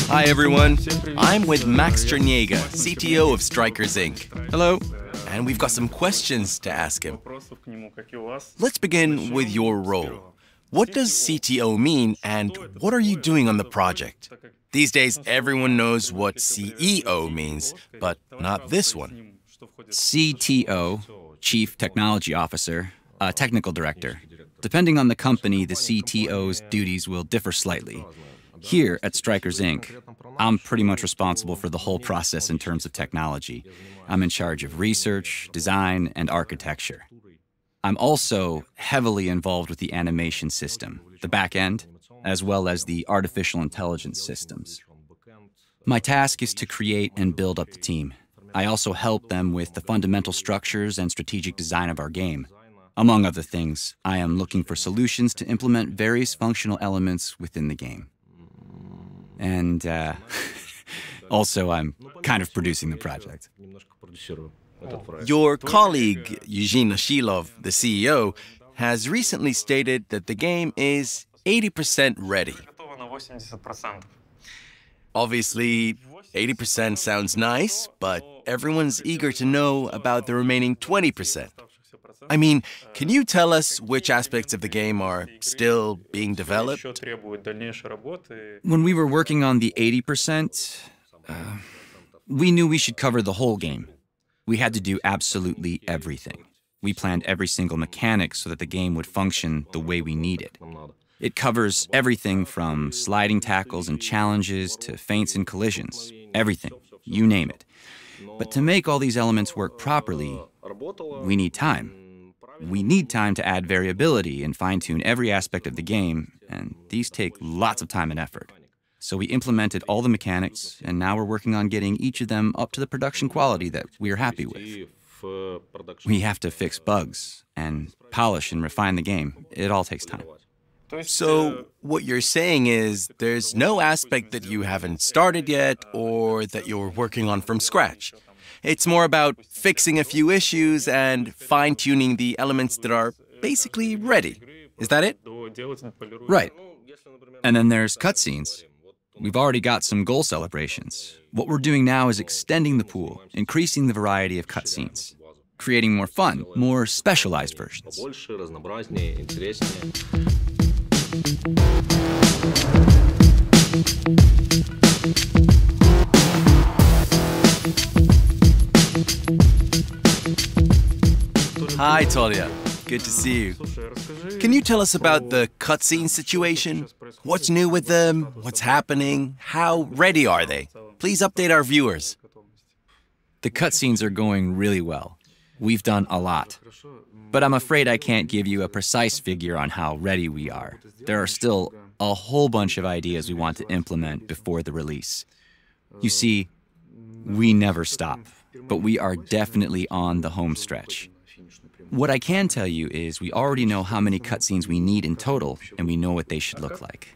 Hi everyone, I'm with Max Czerniega, CTO of Strikers Inc. Hello. And we've got some questions to ask him. Let's begin with your role. What does CTO mean and what are you doing on the project? These days, everyone knows what CEO means, but not this one. CTO, Chief Technology Officer, Technical Director. Depending on the company, the CTO's duties will differ slightly. Here at Strikers Inc., I'm pretty much responsible for the whole process in terms of technology. I'm in charge of research, design, and architecture. I'm also heavily involved with the animation system, the back end, as well as the artificial intelligence systems. My task is to create and build up the team. I also help them with the fundamental structures and strategic design of our game. Among other things, I am looking for solutions to implement various functional elements within the game. And also, I'm kind of producing the project. Your colleague, Eugene Ashilov, the CEO, has recently stated that the game is 80% ready. Obviously, 80% sounds nice, but everyone's eager to know about the remaining 20%. I mean, can you tell us which aspects of the game are still being developed? When we were working on the 80%, we knew we should cover the whole game. We had to do absolutely everything. We planned every single mechanic so that the game would function the way we needed. It covers everything from sliding tackles and challenges to feints and collisions. Everything, you name it. But to make all these elements work properly, we need time. We need time to add variability and fine-tune every aspect of the game, and these take lots of time and effort. So we implemented all the mechanics, and now we're working on getting each of them up to the production quality that we are happy with. We have to fix bugs and polish and refine the game. It all takes time. So what you're saying is there's no aspect that you haven't started yet or that you're working on from scratch. It's more about fixing a few issues and fine-tuning the elements that are basically ready. Is that it? Right. And then there's cutscenes. We've already got some goal celebrations. What we're doing now is extending the pool, increasing the variety of cutscenes, creating more fun, more specialized versions. Hi, Italia. Good to see you. Can you tell us about the cutscene situation? What's new with them? What's happening? How ready are they? Please update our viewers. The cutscenes are going really well. We've done a lot. But I'm afraid I can't give you a precise figure on how ready we are. There are still a whole bunch of ideas we want to implement before the release. You see, we never stop, but we are definitely on the home stretch. What I can tell you is we already know how many cutscenes we need in total, and we know what they should look like.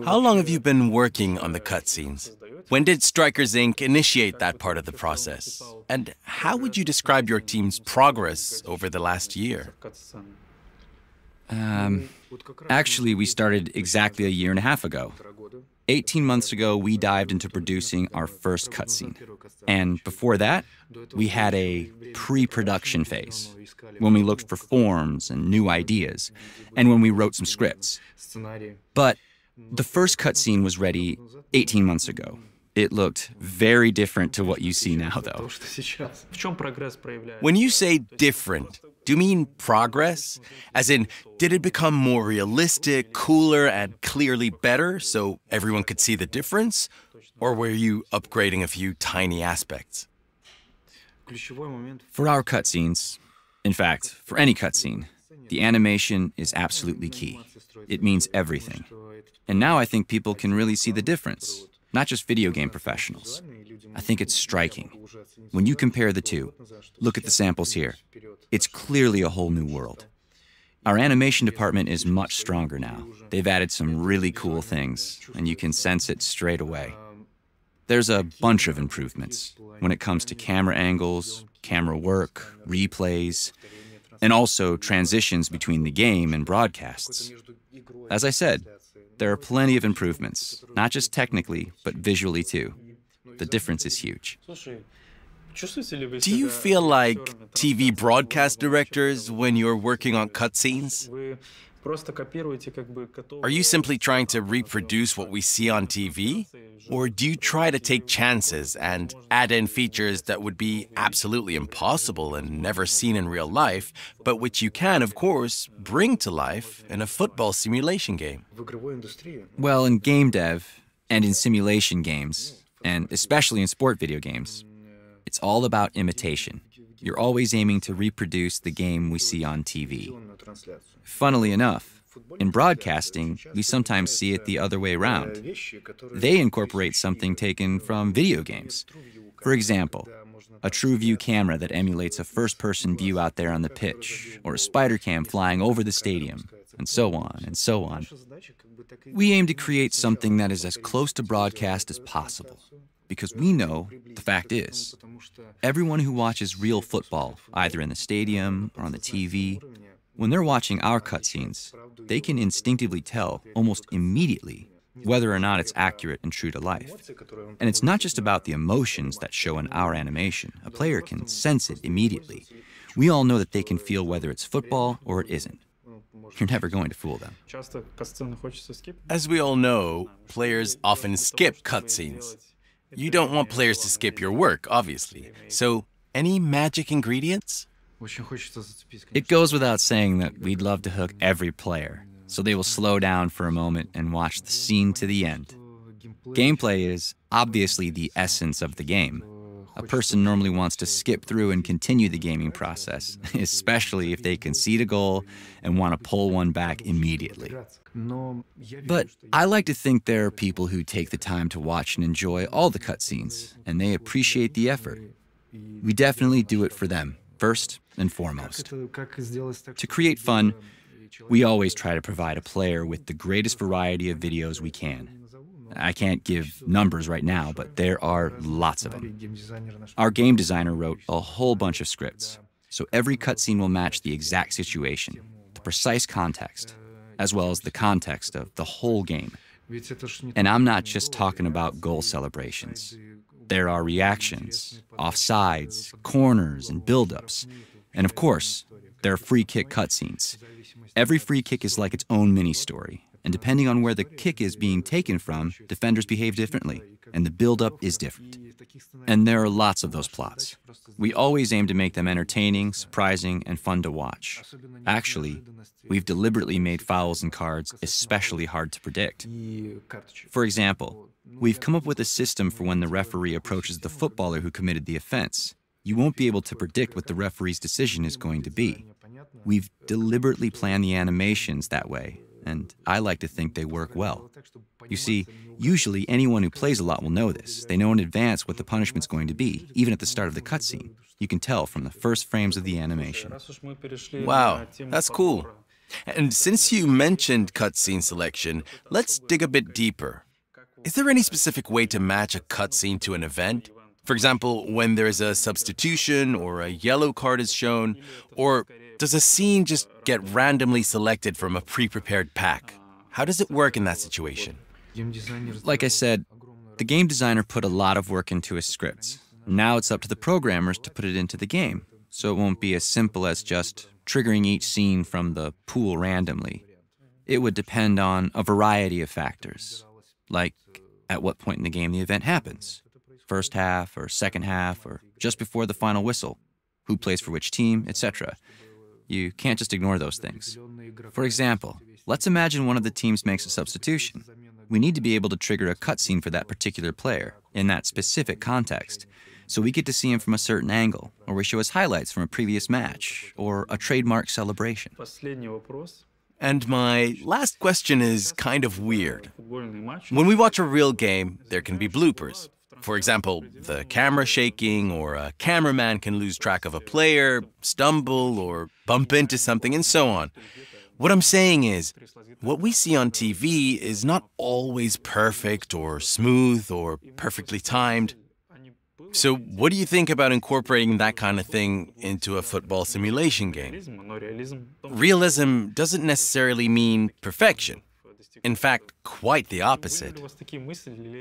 How long have you been working on the cutscenes? When did Strikers Inc. initiate that part of the process? And how would you describe your team's progress over the last year? Actually, we started exactly a year and a half ago. 18 months ago, we dived into producing our first cutscene. And before that, we had a pre-production phase, when we looked for forms and new ideas, and when we wrote some scripts. But the first cutscene was ready 18 months ago. It looked very different to what you see now, though. When you say different, do you mean progress? As in, did it become more realistic, cooler, and clearly better so everyone could see the difference? Or were you upgrading a few tiny aspects? For our cutscenes, in fact, for any cutscene, the animation is absolutely key. It means everything. And now I think people can really see the difference, not just video game professionals. I think it's striking. When you compare the two, look at the samples here. It's clearly a whole new world. Our animation department is much stronger now. They've added some really cool things, and you can sense it straight away. There's a bunch of improvements when it comes to camera angles, camera work, replays. and also transitions between the game and broadcasts. As I said, there are plenty of improvements, not just technically, but visually too. The difference is huge. Do you feel like TV broadcast directors when you're working on cutscenes? Are you simply trying to reproduce what we see on TV? Or do you try to take chances and add in features that would be absolutely impossible and never seen in real life, but which you can, of course, bring to life in a football simulation game? Well, in game dev and in simulation games, and especially in sport video games, it's all about imitation. You're always aiming to reproduce the game we see on TV. Funnily enough, in broadcasting, we sometimes see it the other way around. They incorporate something taken from video games. For example, a true view camera that emulates a first-person view out there on the pitch, or a spider cam flying over the stadium, and so on and so on. We aim to create something that is as close to broadcast as possible, because we know, the fact is, everyone who watches real football, either in the stadium or on the TV, when they're watching our cutscenes, they can instinctively tell, almost immediately, whether or not it's accurate and true to life. And it's not just about the emotions that show in our animation. A player can sense it immediately. We all know that they can feel whether it's football or it isn't. You're never going to fool them. As we all know, players often skip cutscenes. You don't want players to skip your work, obviously. So, any magic ingredients? It goes without saying that we'd love to hook every player, so they will slow down for a moment and watch the scene to the end. Gameplay is obviously the essence of the game. A person normally wants to skip through and continue the gaming process, especially if they concede a goal and want to pull one back immediately. But I like to think there are people who take the time to watch and enjoy all the cutscenes, and they appreciate the effort. We definitely do it for them, first and foremost. To create fun, we always try to provide a player with the greatest variety of videos we can. I can't give numbers right now, but there are lots of them. Our game designer wrote a whole bunch of scripts, so every cutscene will match the exact situation, the precise context, as well as the context of the whole game. And I'm not just talking about goal celebrations. There are reactions, offsides, corners, and build-ups. And of course, there are free kick cutscenes. Every free kick is like its own mini-story. And depending on where the kick is being taken from, defenders behave differently, and the build-up is different. And there are lots of those plots. We always aim to make them entertaining, surprising, and fun to watch. Actually, we've deliberately made fouls and cards especially hard to predict. For example, we've come up with a system for when the referee approaches the footballer who committed the offense. You won't be able to predict what the referee's decision is going to be. We've deliberately planned the animations that way, and I like to think they work well. You see, usually anyone who plays a lot will know this. They know in advance what the punishment's going to be, even at the start of the cutscene. You can tell from the first frames of the animation. Wow, that's cool. And since you mentioned cutscene selection, let's dig a bit deeper. Is there any specific way to match a cutscene to an event? For example, when there's a substitution or a yellow card is shown, or does a scene just get randomly selected from a pre-prepared pack? How does it work in that situation? Like I said, the game designer put a lot of work into his scripts. Now it's up to the programmers to put it into the game, so it won't be as simple as just triggering each scene from the pool randomly. It would depend on a variety of factors, like at what point in the game the event happens. First half or second half or just before the final whistle, who plays for which team, etc. You can't just ignore those things. For example, let's imagine one of the teams makes a substitution. We need to be able to trigger a cutscene for that particular player in that specific context, so we get to see him from a certain angle, or we show his highlights from a previous match, or a trademark celebration. And my last question is kind of weird. When we watch a real game, there can be bloopers. For example, the camera shaking, or a cameraman can lose track of a player, stumble, or bump into something, and so on. What I'm saying is, what we see on TV is not always perfect, or smooth, or perfectly timed. So, what do you think about incorporating that kind of thing into a football simulation game? Realism doesn't necessarily mean perfection. In fact, quite the opposite.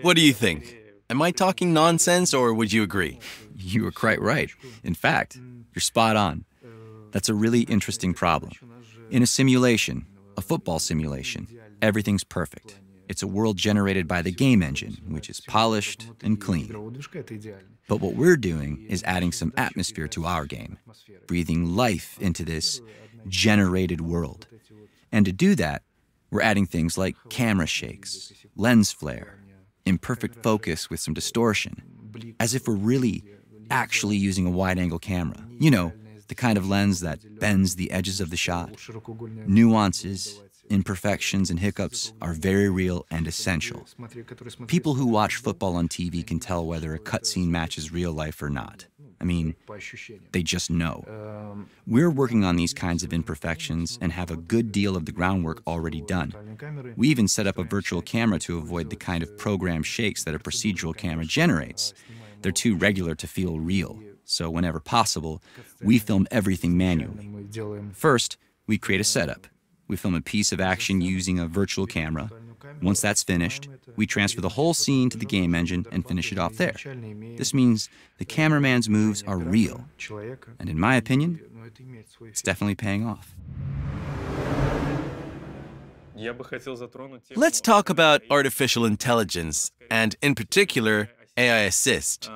What do you think? Am I talking nonsense, or would you agree? You were quite right. In fact, you're spot on. That's a really interesting problem. In a simulation, a football simulation, everything's perfect. It's a world generated by the game engine, which is polished and clean. But what we're doing is adding some atmosphere to our game, breathing life into this generated world. And to do that, we're adding things like camera shakes, lens flare, imperfect focus with some distortion, as if we're really actually using a wide-angle camera. You know, the kind of lens that bends the edges of the shot. Nuances, imperfections, and hiccups are very real and essential. People who watch football on TV can tell whether a cutscene matches real life or not. I mean, they just know. We're working on these kinds of imperfections and have a good deal of the groundwork already done. We even set up a virtual camera to avoid the kind of program shakes that a procedural camera generates. They're too regular to feel real, so whenever possible, we film everything manually. First, we create a setup. We film a piece of action using a virtual camera. Once that's finished, we transfer the whole scene to the game engine and finish it off there. This means the cameraman's moves are real. And in my opinion, it's definitely paying off. Let's talk about artificial intelligence, and in particular, AI assist.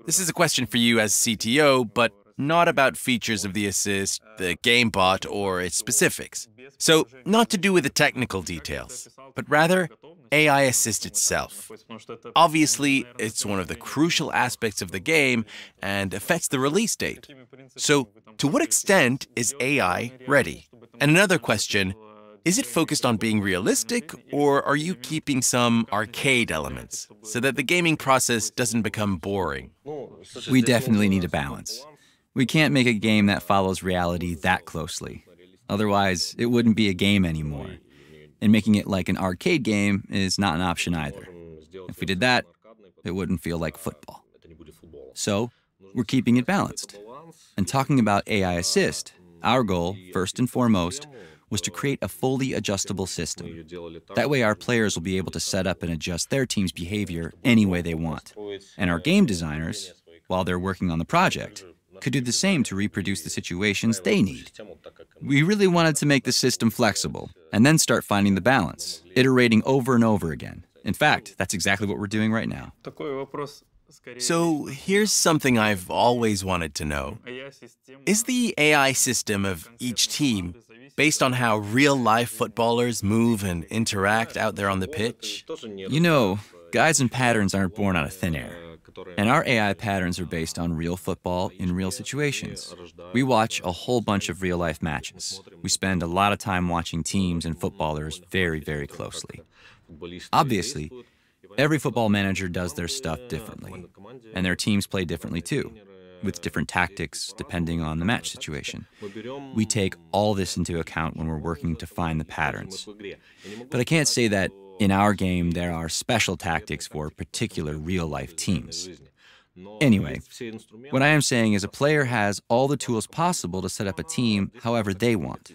This is a question for you as CTO, but not about features of the assist, the game bot, or its specifics. So, not to do with the technical details, but rather AI assist itself. Obviously, it's one of the crucial aspects of the game and affects the release date. So, to what extent is AI ready? And another question, is it focused on being realistic, or are you keeping some arcade elements so that the gaming process doesn't become boring? We definitely need a balance. We can't make a game that follows reality that closely. Otherwise, it wouldn't be a game anymore. And making it like an arcade game is not an option either. If we did that, it wouldn't feel like football. So, we're keeping it balanced. And talking about AI assist, our goal, first and foremost, was to create a fully adjustable system. That way our players will be able to set up and adjust their team's behavior any way they want. And our game designers, while they're working on the project, could do the same to reproduce the situations they need. We really wanted to make the system flexible, and then start finding the balance, iterating over and over again. In fact, that's exactly what we're doing right now. So here's something I've always wanted to know. Is the AI system of each team based on how real-life footballers move and interact out there on the pitch? You know, guides and patterns aren't born out of thin air. And our AI patterns are based on real football in real situations. We watch a whole bunch of real-life matches. We spend a lot of time watching teams and footballers very, very closely. Obviously, every football manager does their stuff differently, and their teams play differently too, with different tactics depending on the match situation. We take all this into account when we're working to find the patterns. But I can't say that in our game there are special tactics for particular real-life teams. Anyway, what I am saying is a player has all the tools possible to set up a team however they want.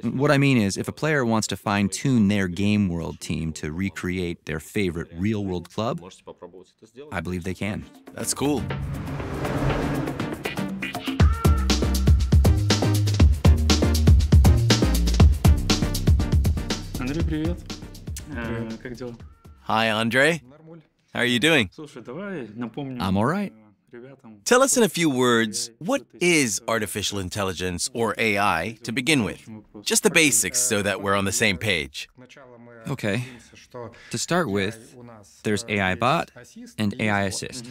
What I mean is, if a player wants to fine-tune their game world team to recreate their favorite real-world club, I believe they can. That's cool. Андрей, привет. Как дела? Hi, Andre. How are you doing? Слушай, давай напомню I'm all right. ребятам. Tell us in a few words, what is artificial intelligence, or AI, to begin with? Just the basics so that we're on the same page. Okay. To start with, there's AI bot and AI assist.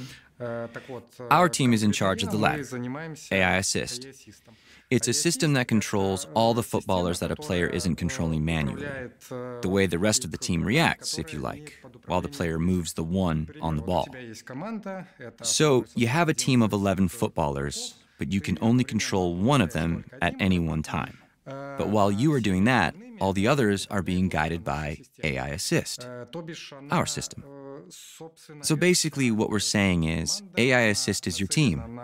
Our team is in charge of the latter, AI assist. It's a system that controls all the footballers that a player isn't controlling manually, the way the rest of the team reacts, if you like, while the player moves the one on the ball. So you have a team of 11 footballers, but you can only control one of them at any one time. But while you are doing that, all the others are being guided by AI Assist, our system. So basically what we're saying is AI Assist is your team.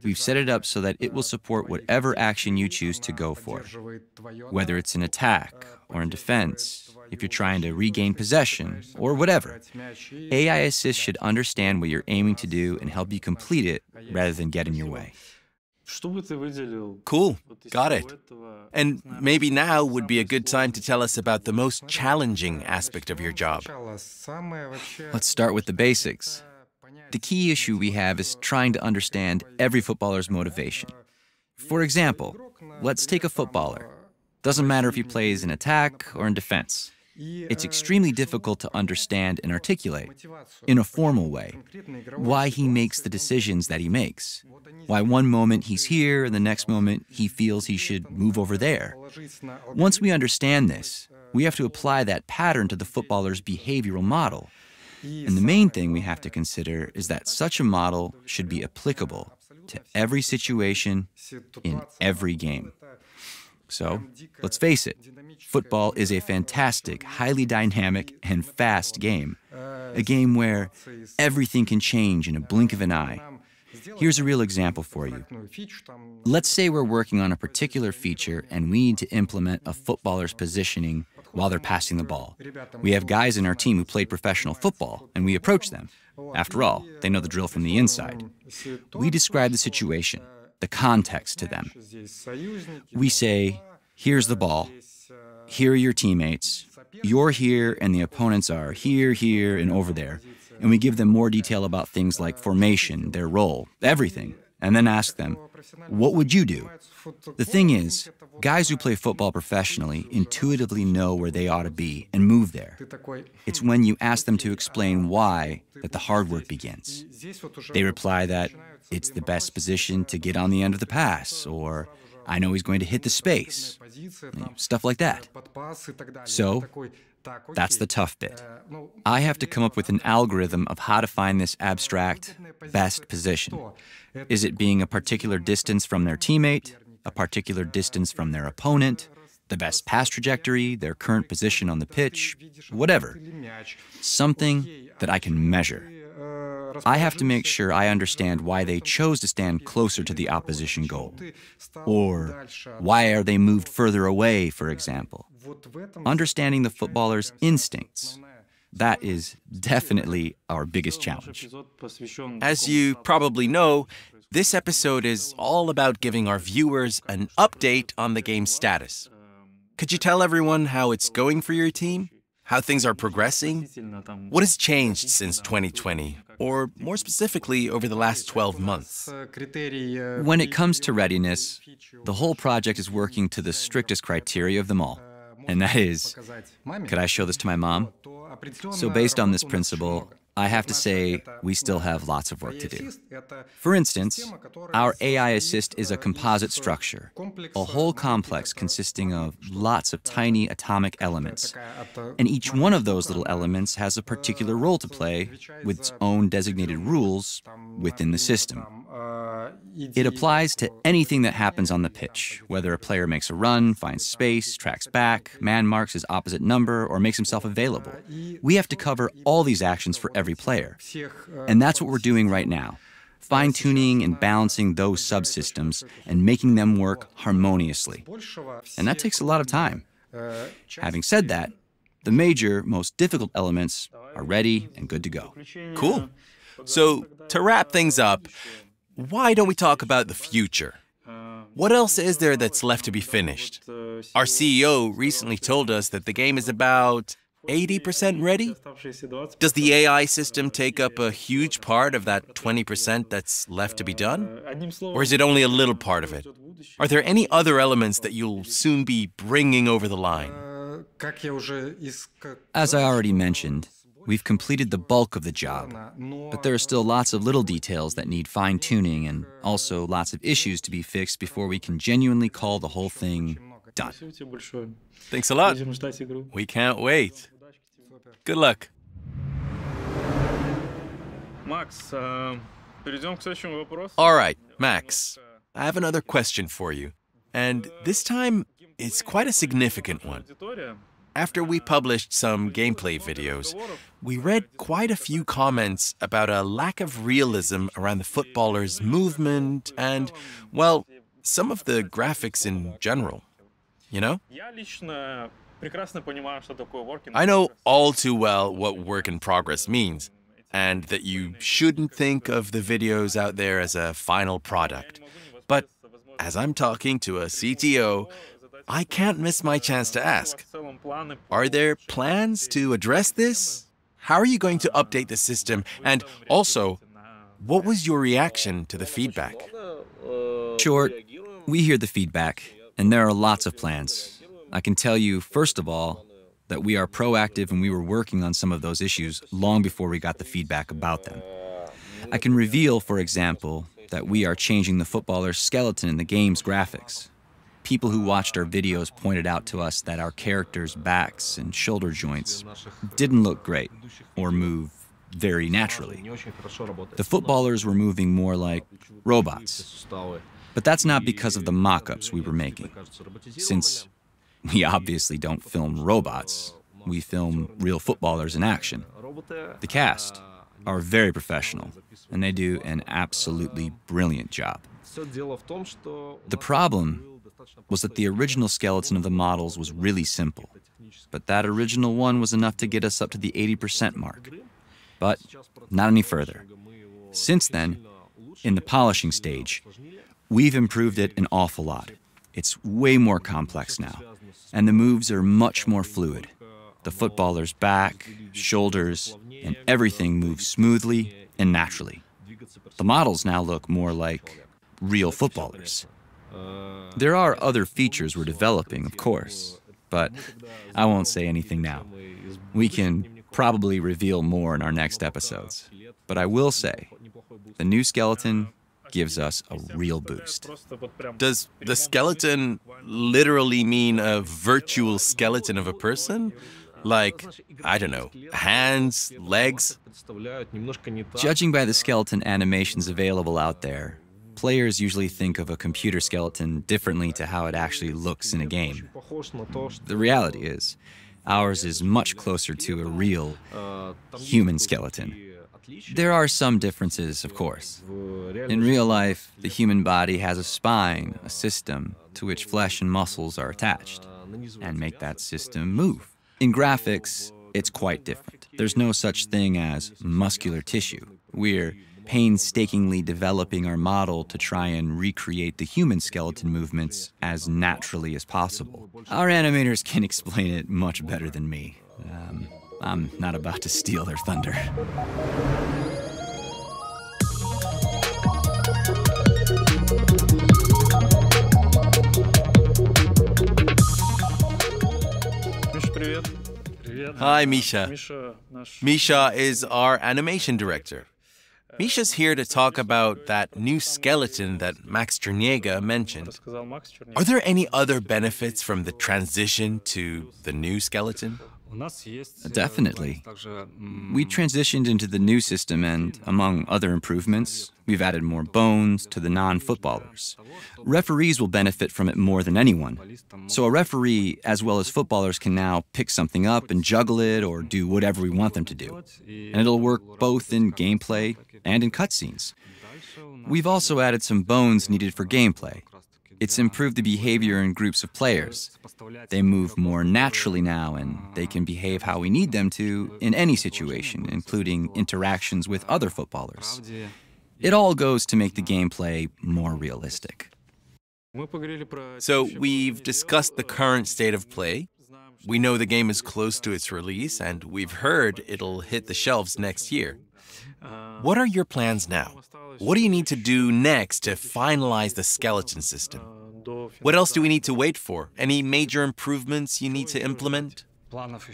We've set it up so that it will support whatever action you choose to go for, whether it's an attack or in defense, if you're trying to regain possession, or whatever. AI Assist should understand what you're aiming to do and help you complete it rather than get in your way. Cool, got it. And maybe now would be a good time to tell us about the most challenging aspect of your job. Let's start with the basics. The key issue we have is trying to understand every footballer's motivation. For example, let's take a footballer. Doesn't matter if he plays in attack or in defense. It's extremely difficult to understand and articulate, in a formal way, why he makes the decisions that he makes. Why one moment he's here and the next moment he feels he should move over there. Once we understand this, we have to apply that pattern to the footballer's behavioral model. And the main thing we have to consider is that such a model should be applicable to every situation in every game. So, let's face it, football is a fantastic, highly dynamic, and fast game. A game where everything can change in a blink of an eye. Here's a real example for you. Let's say we're working on a particular feature and we need to implement a footballer's positioning while they're passing the ball. We have guys in our team who played professional football, and we approach them. After all, they know the drill from the inside. We describe the situation, the context to them. We say, here's the ball, here are your teammates, you're here and the opponents are here, here, and over there. And we give them more detail about things like formation, their role, everything, and then ask them, what would you do? The thing is, guys who play football professionally intuitively know where they ought to be and move there. It's when you ask them to explain why that the hard work begins. They reply that it's the best position to get on the end of the pass, or I know he's going to hit the space, stuff like that. So, that's the tough bit. I have to come up with an algorithm of how to find this abstract best position. Is it being a particular distance from their teammate, a particular distance from their opponent, the best pass trajectory, their current position on the pitch, whatever. Something that I can measure. I have to make sure I understand why they chose to stand closer to the opposition goal. Or why are they moved further away, for example. Understanding the footballer's instincts. That is definitely our biggest challenge. As you probably know, this episode is all about giving our viewers an update on the game's status. Could you tell everyone how it's going for your team? How things are progressing? What has changed since 2020? Or more specifically, over the last 12 months? When it comes to readiness, the whole project is working to the strictest criteria of them all. And that is, could I show this to my mom? So based on this principle, I have to say we still have lots of work to do. For instance, our AI Assist is a composite structure, a whole complex consisting of lots of tiny atomic elements. And each one of those little elements has a particular role to play with its own designated rules within the system. It applies to anything that happens on the pitch, whether a player makes a run, finds space, tracks back, man marks his opposite number, or makes himself available. We have to cover all these actions for every player. And that's what we're doing right now, fine-tuning and balancing those subsystems and making them work harmoniously. And that takes a lot of time. Having said that, the major, most difficult elements are ready and good to go. Cool. So, to wrap things up, why don't we talk about the future? What else is there that's left to be finished? Our CEO recently told us that the game is about 80% ready? Does the AI system take up a huge part of that 20% that's left to be done? Or is it only a little part of it? Are there any other elements that you'll soon be bringing over the line? As I already mentioned, we've completed the bulk of the job, but there are still lots of little details that need fine-tuning and also lots of issues to be fixed before we can genuinely call the whole thing done. Thanks a lot. We can't wait. Good luck. All All right, Max, I have another question for you. And this time, it's quite a significant one. After we published some gameplay videos, we read quite a few comments about a lack of realism around the footballers' movement and, well, some of the graphics in general. You know? I know all too well what work in progress means, and that you shouldn't think of the videos out there as a final product. But as I'm talking to a CTO, I can't miss my chance to ask, are there plans to address this? How are you going to update the system? And also, what was your reaction to the feedback? Sure, we hear the feedback, and there are lots of plans. I can tell you, first of all, that we are proactive and we were working on some of those issues long before we got the feedback about them. I can reveal, for example, that we are changing the footballer's skeleton in the game's graphics. People who watched our videos pointed out to us that our characters' backs and shoulder joints didn't look great or move very naturally. The footballers were moving more like robots. But that's not because of the mock-ups we were making. Since we obviously don't film robots, we film real footballers in action. The cast are very professional, and they do an absolutely brilliant job. The problem was that the original skeleton of the models was really simple, but that original one was enough to get us up to the 80% mark. But not any further. Since then, in the polishing stage, we've improved it an awful lot. It's way more complex now, and the moves are much more fluid. The footballer's back, shoulders, and everything moves smoothly and naturally. The models now look more like real footballers. There are other features we're developing, of course, but I won't say anything now. We can probably reveal more in our next episodes. But I will say, the new skeleton gives us a real boost. Does the skeleton literally mean a virtual skeleton of a person? Like, I don't know, hands, legs? Judging by the skeleton animations available out there, players usually think of a computer skeleton differently to how it actually looks in a game. The reality is, ours is much closer to a real human skeleton. There are some differences, of course. In real life, the human body has a spine, a system, to which flesh and muscles are attached, and make that system move. In graphics, it's quite different. There's no such thing as muscular tissue. We're painstakingly developing our model to try and recreate the human skeleton movements as naturally as possible. Our animators can explain it much better than me. I'm not about to steal their thunder. Hi, Misha. Misha is our animation director. Misha's here to talk about that new skeleton that Max Cherniega mentioned. Are there any other benefits from the transition to the new skeleton? Definitely. We transitioned into the new system and, among other improvements, we've added more bones to the non-footballers. Referees will benefit from it more than anyone. So a referee, as well as footballers, can now pick something up and juggle it or do whatever we want them to do. And it'll work both in gameplay and in cutscenes. We've also added some bones needed for gameplay. It's improved the behavior in groups of players. They move more naturally now, and they can behave how we need them to in any situation, including interactions with other footballers. It all goes to make the gameplay more realistic. So we've discussed the current state of play. We know the game is close to its release, and we've heard it'll hit the shelves next year. What are your plans now? What do you need to do next to finalize the skeleton system? What else do we need to wait for? Any major improvements you need to implement?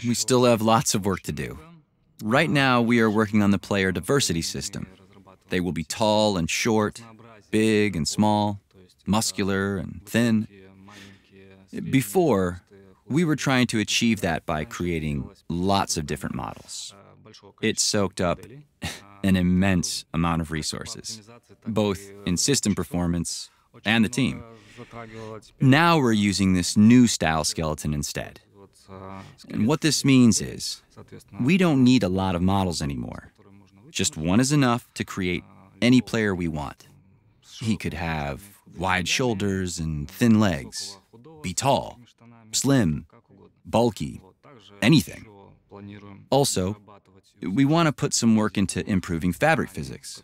We still have lots of work to do. Right now, we are working on the player diversity system. They will be tall and short, big and small, muscular and thin. Before, we were trying to achieve that by creating lots of different models. It soaked up an immense amount of resources, both in system performance and the team. Now we're using this new style skeleton instead. And what this means is, we don't need a lot of models anymore. Just one is enough to create any player we want. He could have wide shoulders and thin legs, be tall, slim, bulky, anything. Also, we want to put some work into improving fabric physics,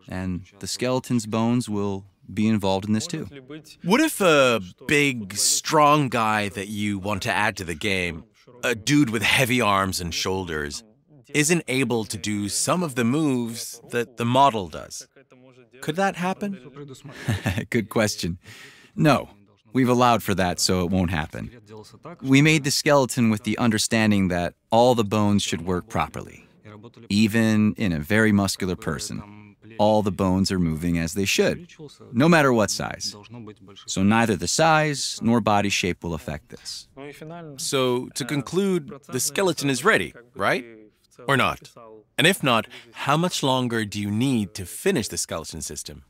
and the skeleton's bones will be involved in this too. What if a big, strong guy that you want to add to the game, a dude with heavy arms and shoulders, isn't able to do some of the moves that the model does? Could that happen? Good question. No, we've allowed for that, so it won't happen. We made the skeleton with the understanding that all the bones should work properly. Even in a very muscular person, all the bones are moving as they should, no matter what size. So neither the size nor body shape will affect this. So, to conclude, the skeleton is ready, right? Or not? And if not, how much longer do you need to finish the skeleton system?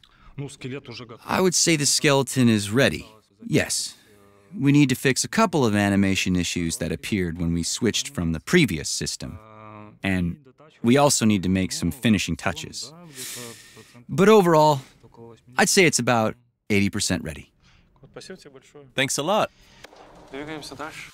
I would say the skeleton is ready, yes. We need to fix a couple of animation issues that appeared when we switched from the previous system. And we also need to make some finishing touches. But overall, I'd say it's about 80% ready. Thanks a lot. Двигаемся дальше.